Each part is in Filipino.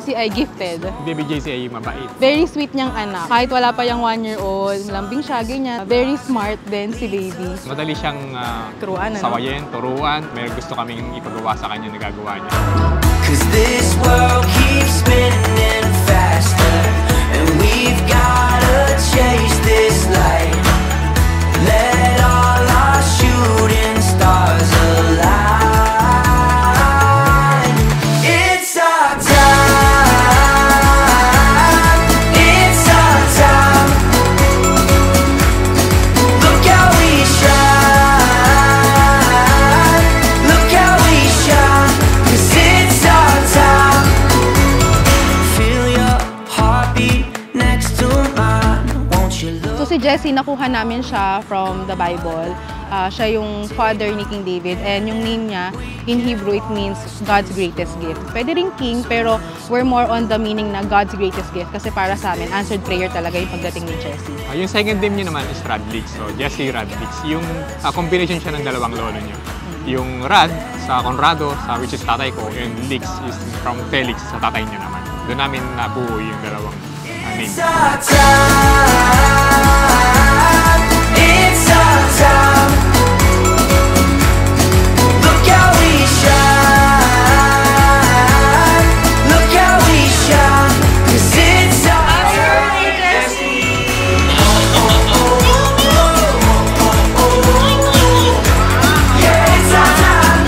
Jessie ay gifted. Baby Jessie ay mabait. Very sweet niyang anak. Kahit wala pa yung 1-year-old, lambing siya, ganyan. Very smart din si baby. Madali siyang sawayin, turuan. May gusto kaming ipagawa sa kanya na gagawa niya. Cause this world keeps spinning faster, and we've gotta chase this light. Let all our shooting stars align. It's our time. It's our time. Look how we shine. Look how we shine. 'Cause it's our time. Feel your heartbeat next to mine. Won't you look? So si Jessie, nakuha namin siya from the Bible. Siya yung father ni King David, and yung name niya, in Hebrew, it means God's greatest gift. Pwede ring king, pero we're more on the meaning na God's greatest gift, kasi para sa amin, answered prayer talaga yung pagdating ni Jessie. Yung second name niya naman is Radlix. So, Jessie Radlix. Yung combination siya ng dalawang lolo niya. Yung Rad sa Conrado, which is tatay ko, and Lix is from Felix sa tatay niya naman. Doon namin nabuo yung dalawang name. It's our time. It's our time. Look how we shine. Look how we shine. 'Cause it's our time. Yeah, it's our time.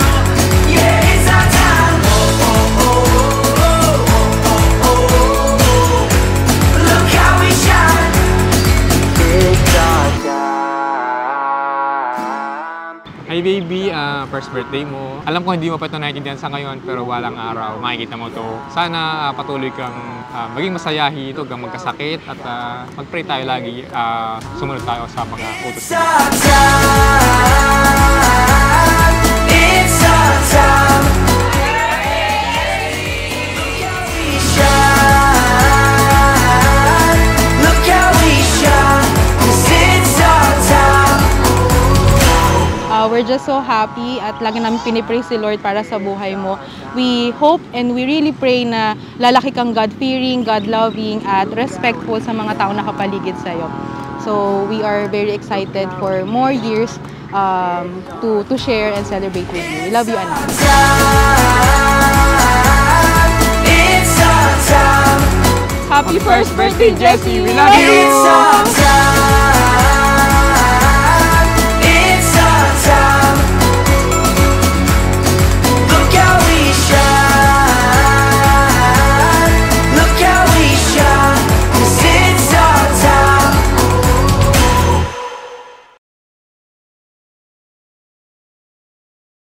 Yeah, it's our time. Look how we shine. It's our time. Hi baby, first birthday mo. Alam ko hindi mo pa ito naiintindihan sa ngayon, pero walang araw makikita mo to. Sana patuloy kang maging masayahin, huwag kang magkasakit, at mag-pray tayo lagi. Sumunod tayo sa mga utos. It's our time. It's our time. Look how we shine. Look how we shine. 'Cause it's our time. We're just so happy at lagi namin pinipray si Lord para sa buhay mo. We hope and we really pray na lalaki kang God-fearing, God-loving, at respectful sa mga tao nakapaligid sa'yo. So we are very excited for more years to share and celebrate with you. We love you, anak. It's our time. Happy first birthday, Jessie! We love It's you! our